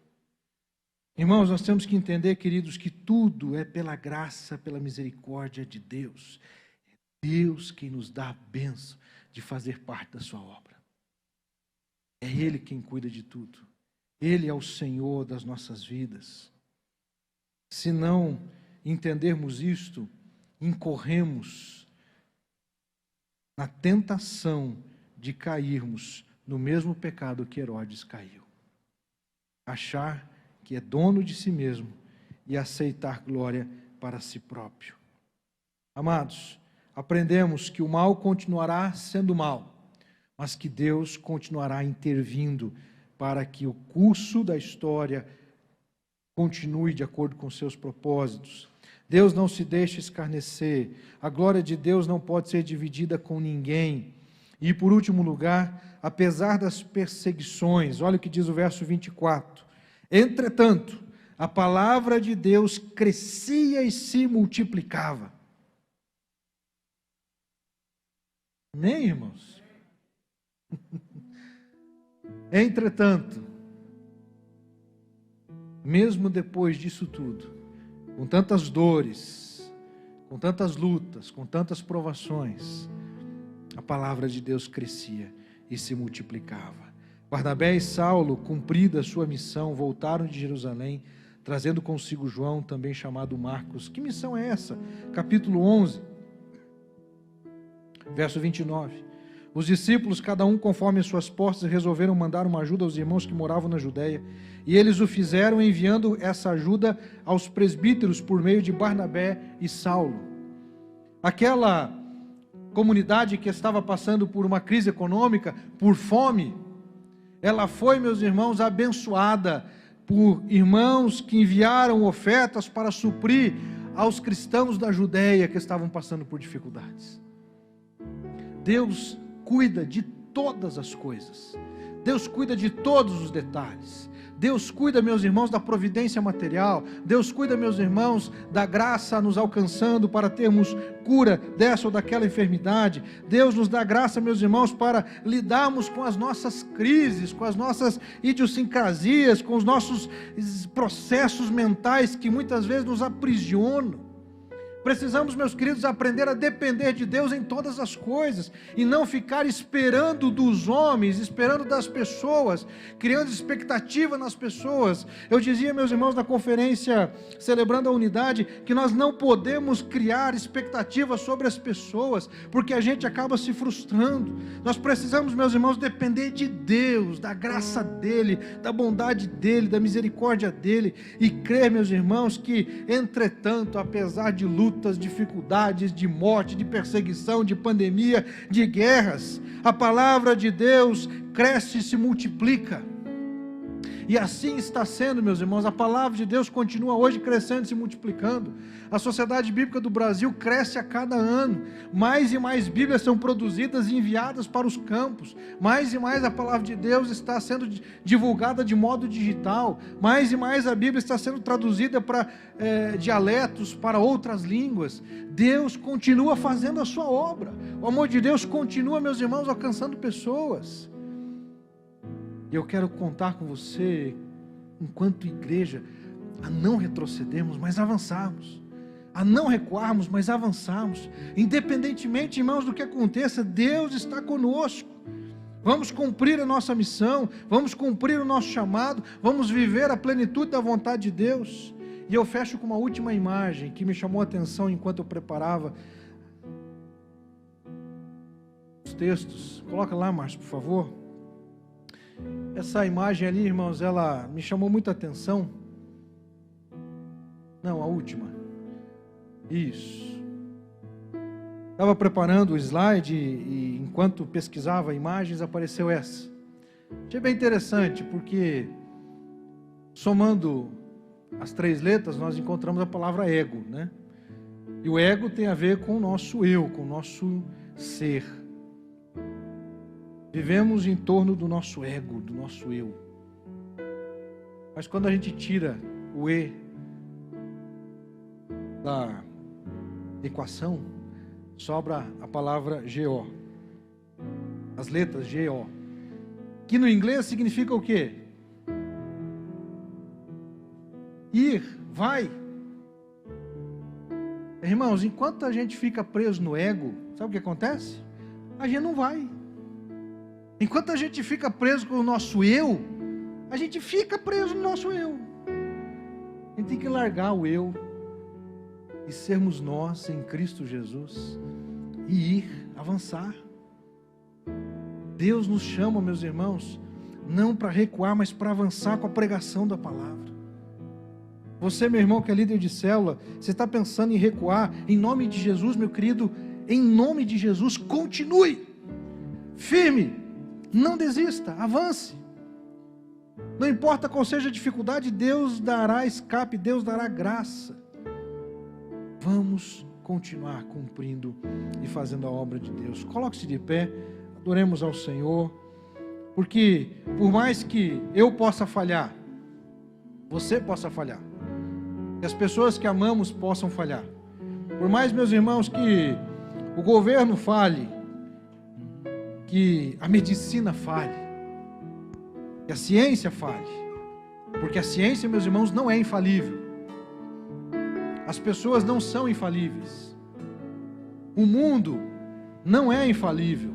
Irmãos, nós temos que entender, queridos, que tudo é pela graça, pela misericórdia de Deus. É Deus quem nos dá a bênção de fazer parte da sua obra. É Ele quem cuida de tudo. Ele é o Senhor das nossas vidas. Se não entendermos isto, incorremos na tentação de cairmos no mesmo pecado que Herodes caiu. Achar que é dono de si mesmo e aceitar glória para si próprio. Amados, aprendemos que o mal continuará sendo mal, mas que Deus continuará intervindo para que o curso da história continue de acordo com seus propósitos. Deus não se deixa escarnecer. A glória de Deus não pode ser dividida com ninguém. E por último lugar, apesar das perseguições, olha o que diz o verso 24. Entretanto, a palavra de Deus crescia e se multiplicava. Nem, irmãos? Entretanto, mesmo depois disso tudo, com tantas dores, com tantas lutas, com tantas provações, a palavra de Deus crescia e se multiplicava. Barnabé e Saulo, cumprida a sua missão, voltaram de Jerusalém, trazendo consigo João, também chamado Marcos. Que missão é essa? Capítulo 11, verso 29. Os discípulos, cada um conforme as suas posses, resolveram mandar uma ajuda aos irmãos que moravam na Judeia, e eles o fizeram enviando essa ajuda aos presbíteros por meio de Barnabé e Saulo. Aquela comunidade que estava passando por uma crise econômica, por fome, ela foi, meus irmãos, abençoada por irmãos que enviaram ofertas para suprir aos cristãos da Judeia que estavam passando por dificuldades. Deus cuida de todas as coisas. Deus cuida de todos os detalhes. Deus cuida, meus irmãos, da providência material. Deus cuida, meus irmãos, da graça nos alcançando para termos cura dessa ou daquela enfermidade. Deus nos dá graça, meus irmãos, para lidarmos com as nossas crises, com as nossas idiosincrasias, com os nossos processos mentais que muitas vezes nos aprisionam. Precisamos, meus queridos, aprender a depender de Deus em todas as coisas e não ficar esperando dos homens, esperando das pessoas, criando expectativa nas pessoas. Eu dizia, meus irmãos, na conferência celebrando a unidade, que nós não podemos criar expectativas sobre as pessoas, porque a gente acaba se frustrando. Nós precisamos, meus irmãos, depender de Deus, da graça dEle, da bondade dEle, da misericórdia dEle, e crer, meus irmãos, que, entretanto, apesar de lutas, dificuldades, de morte, de perseguição, de pandemia, de guerras, a palavra de Deus cresce e se multiplica. E assim está sendo, meus irmãos. A palavra de Deus continua hoje crescendo e se multiplicando. A Sociedade Bíblica do Brasil cresce a cada ano. Mais e mais Bíblias são produzidas e enviadas para os campos. Mais e mais a palavra de Deus está sendo divulgada de modo digital. Mais e mais a Bíblia está sendo traduzida para dialetos, para outras línguas. Deus continua fazendo a sua obra. O amor de Deus continua, meus irmãos, alcançando pessoas. E eu quero contar com você, enquanto igreja, a não retrocedermos, mas avançarmos. A não recuarmos, mas avançarmos. Independentemente, irmãos, do que aconteça, Deus está conosco. Vamos cumprir a nossa missão, vamos cumprir o nosso chamado, vamos viver a plenitude da vontade de Deus. E eu fecho com uma última imagem que me chamou a atenção enquanto eu preparava os textos. Coloca lá, Márcio, por favor. Essa imagem ali, irmãos, ela me chamou muita atenção. Não, a última. Isso. Estava preparando o slide e enquanto pesquisava imagens, apareceu essa. Achei bem interessante, porque somando as 3 letras, nós encontramos a palavra ego, né? E o ego tem a ver com o nosso eu, com o nosso ser. Vivemos em torno do nosso ego, do nosso eu. Mas quando a gente tira o E da equação, sobra a palavra GO. As letras GO. Que no inglês significa o quê? Ir, vai. Irmãos, enquanto a gente fica preso no ego, sabe o que acontece? A gente não vai. Enquanto a gente fica preso com o nosso eu, a gente fica preso no nosso eu. A gente tem que largar o eu e sermos nós em Cristo Jesus e ir, avançar. Deus nos chama, meus irmãos, não para recuar, mas para avançar com a pregação da palavra. Você, meu irmão, que é líder de célula, você está pensando em recuar? Em nome de Jesus, meu querido, em nome de Jesus, continue firme. Não desista, avance. Não importa qual seja a dificuldade, Deus dará escape, Deus dará graça. Vamos continuar cumprindo e fazendo a obra de Deus. Coloque-se de pé. Adoremos ao Senhor, porque por mais que eu possa falhar, você possa falhar, que as pessoas que amamos possam falhar, por mais, meus irmãos, que o governo falhe, que a medicina falhe, que a ciência falhe, porque a ciência, meus irmãos, não é infalível. As pessoas não são infalíveis. O mundo não é infalível.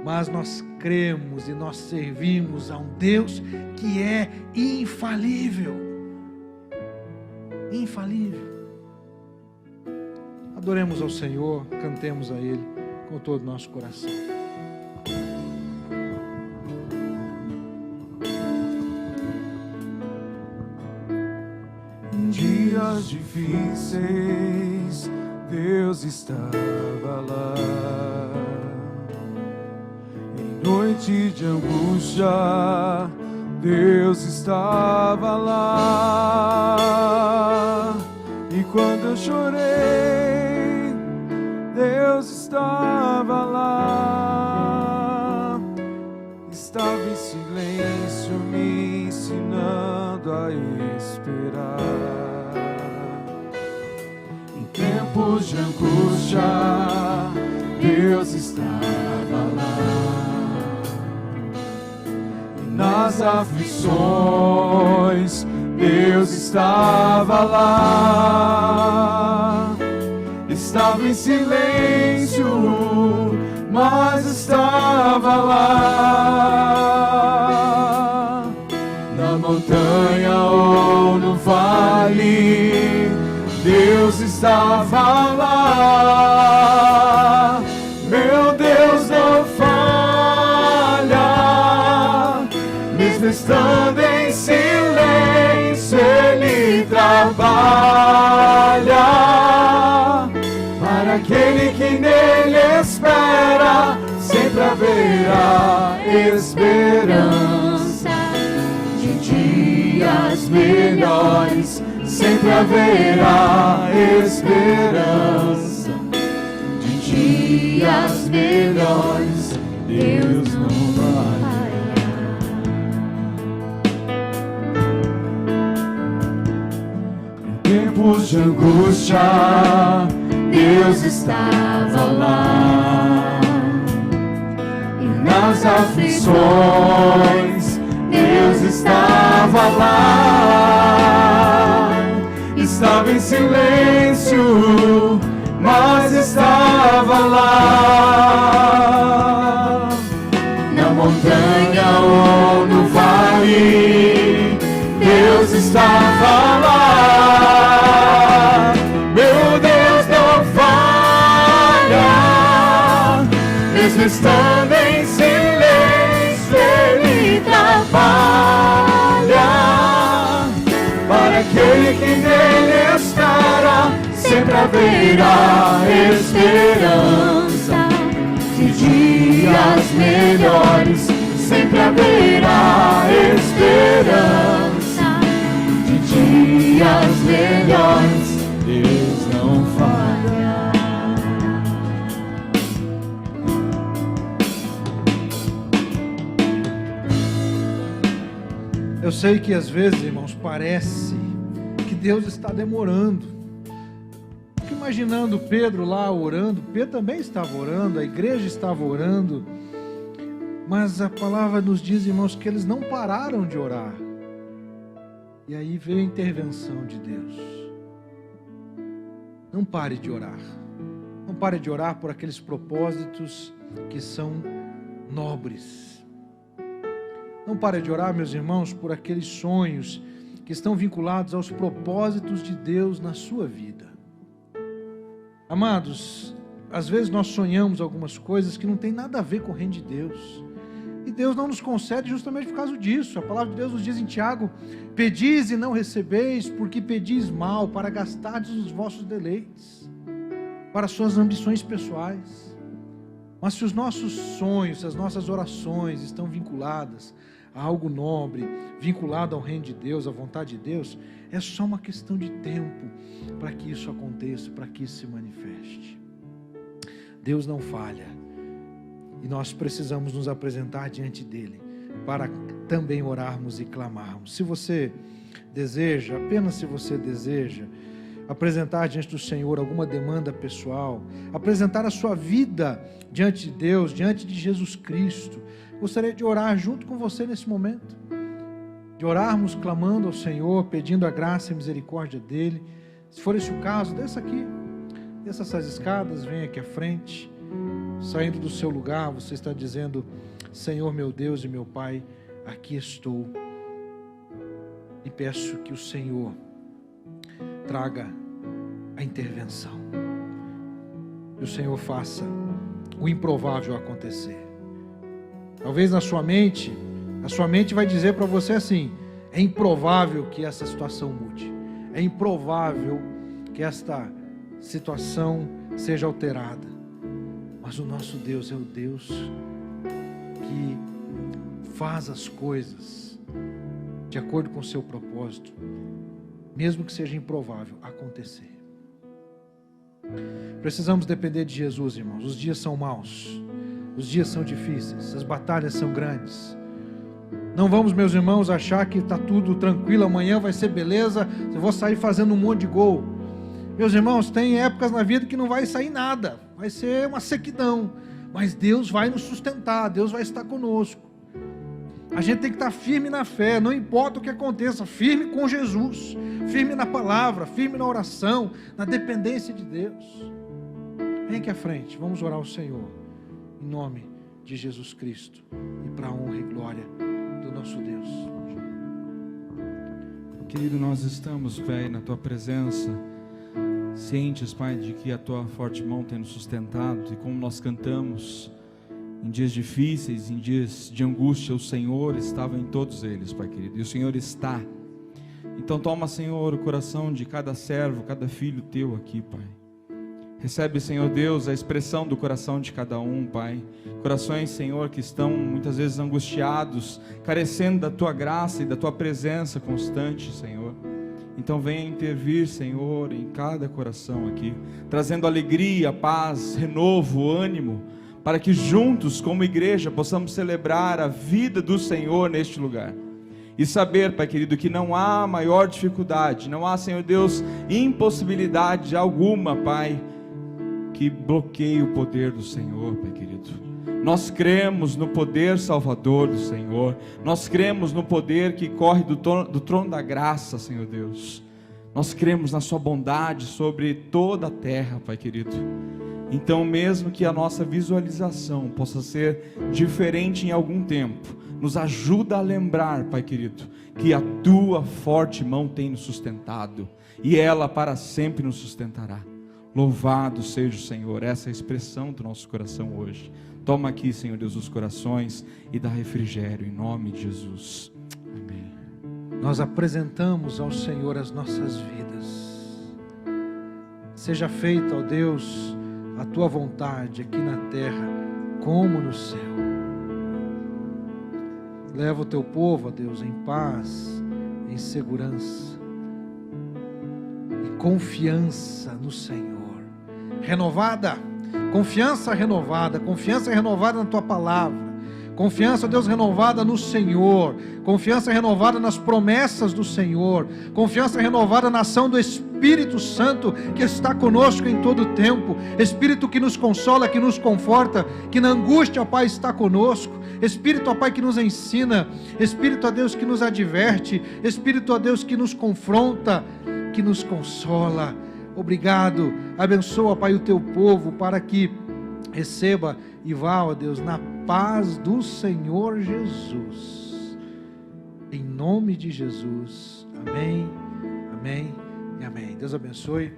Mas nós cremos e nós servimos a um Deus que é infalível. Infalível. Adoremos ao Senhor, cantemos a Ele com todo o nosso coração. Em dias difíceis, Deus estava lá. Em noite de angústia, Deus estava lá. E quando eu chorei, Deus estava lá. Estava em silêncio, me ensinando a esperar. Em tempos de angústia, Deus estava lá. E nas aflições, Deus estava lá. Estava em silêncio, mas estava lá. Na montanha ou no vale, Deus estava lá. Meu Deus não falha, mesmo estando em silêncio, Ele trabalha. Para aquele que nele espera, sempre haverá esperança. De dias melhores, sempre haverá esperança. De dias melhores, Deus não falha. Em tempos de angústia, Deus estava lá. E nas aflições, Deus estava lá. Estava em silêncio, mas estava lá. Na montanha ou no vale, Deus estava lá. Meu Deus não falha, mesmo estando em silêncio, Ele trabalha. Para aquele que nele espera, sempre haverá esperança. De dias melhores, sempre haverá esperança. De dias melhores, Deus não falha. Eu sei que às vezes, irmãos, parece que Deus está demorando. Fico imaginando Pedro lá orando. Pedro também estava orando, a igreja estava orando. Mas a palavra nos diz, irmãos, que eles não pararam de orar. E aí veio a intervenção de Deus. Não pare de orar. Não pare de orar por aqueles propósitos que são nobres. Não pare de orar, meus irmãos, por aqueles sonhos que estão vinculados aos propósitos de Deus na sua vida. Amados, às vezes nós sonhamos algumas coisas que não tem nada a ver com o reino de Deus. E Deus não nos concede justamente por causa disso. A palavra de Deus nos diz em Tiago: pedis e não recebeis, porque pedis mal, para gastardes os vossos deleites, para suas ambições pessoais. Mas se os nossos sonhos, se as nossas orações estão vinculadas a algo nobre, vinculado ao reino de Deus, à vontade de Deus, é só uma questão de tempo para que isso aconteça, para que isso se manifeste. Deus não falha. E nós precisamos nos apresentar diante dele para também orarmos e clamarmos. Se você deseja, apenas se você deseja, apresentar diante do Senhor alguma demanda pessoal, apresentar a sua vida diante de Deus, diante de Jesus Cristo, gostaria de orar junto com você nesse momento, de orarmos clamando ao Senhor, pedindo a graça e misericórdia dele. Se for esse o caso, desça aqui, desça essas escadas, venha aqui à frente. Saindo do seu lugar, você está dizendo: Senhor meu Deus e meu Pai, aqui estou, e peço que o Senhor traga a intervenção, que o Senhor faça o improvável acontecer. Talvez na sua mente, a sua mente vai dizer para você assim: é improvável que essa situação mude, é improvável que esta situação seja alterada. Mas o nosso Deus é o Deus que faz as coisas de acordo com o seu propósito, mesmo que seja improvável acontecer. Precisamos depender de Jesus, irmãos. Os dias são maus, os dias são difíceis, as batalhas são grandes. Não vamos, meus irmãos, achar que está tudo tranquilo, amanhã vai ser beleza, eu vou sair fazendo um monte de gol. Meus irmãos, tem épocas na vida que não vai sair nada, vai ser uma sequidão, mas Deus vai nos sustentar, Deus vai estar conosco. A gente tem que estar firme na fé, não importa o que aconteça, firme com Jesus, firme na palavra, firme na oração, na dependência de Deus. Vem aqui à frente, vamos orar ao Senhor, em nome de Jesus Cristo, e para a honra e glória do nosso Deus. Querido, nós estamos, Pai, na Tua presença, cientes, Pai, de que a Tua forte mão tem nos sustentado, e como nós cantamos, em dias difíceis, em dias de angústia, o Senhor estava em todos eles, Pai querido, e o Senhor está. Então toma, Senhor, o coração de cada servo, cada filho Teu aqui, Pai. Recebe, Senhor Deus, a expressão do coração de cada um, Pai. Corações, Senhor, que estão muitas vezes angustiados, carecendo da Tua graça e da Tua presença constante, Senhor. Então venha intervir, Senhor, em cada coração aqui, trazendo alegria, paz, renovo, ânimo, para que juntos, como igreja, possamos celebrar a vida do Senhor neste lugar. E saber, Pai querido, que não há maior dificuldade, não há, Senhor Deus, impossibilidade alguma, Pai, que bloqueie o poder do Senhor, Pai querido. Nós cremos no poder salvador do Senhor, nós cremos no poder que corre do trono da graça, Senhor Deus. Nós cremos na Sua bondade sobre toda a terra, Pai querido. Então, mesmo que a nossa visualização possa ser diferente em algum tempo, nos ajuda a lembrar, Pai querido, que a Tua forte mão tem nos sustentado, e ela para sempre nos sustentará. Louvado seja o Senhor, essa é a expressão do nosso coração hoje. Toma aqui, Senhor Deus, os corações e dá refrigério, em nome de Jesus. Amém. Nós apresentamos ao Senhor as nossas vidas. Seja feita, ó Deus, a Tua vontade aqui na terra, como no céu. Leva o Teu povo, ó Deus, em paz, em segurança e confiança no Senhor. Renovada, confiança renovada na Tua palavra, confiança, Deus, renovada no Senhor, confiança renovada nas promessas do Senhor, confiança renovada na ação do Espírito Santo que está conosco em todo o tempo, Espírito que nos consola, que nos conforta, que na angústia, ó Pai, está conosco, Espírito, ó Pai, que nos ensina, Espírito, ó Deus, que nos adverte, Espírito, ó Deus, que nos confronta, que nos consola. Obrigado, abençoa, Pai, o Teu povo, para que receba e vá, ó Deus, na paz do Senhor Jesus, em nome de Jesus, amém, amém e amém. Deus abençoe.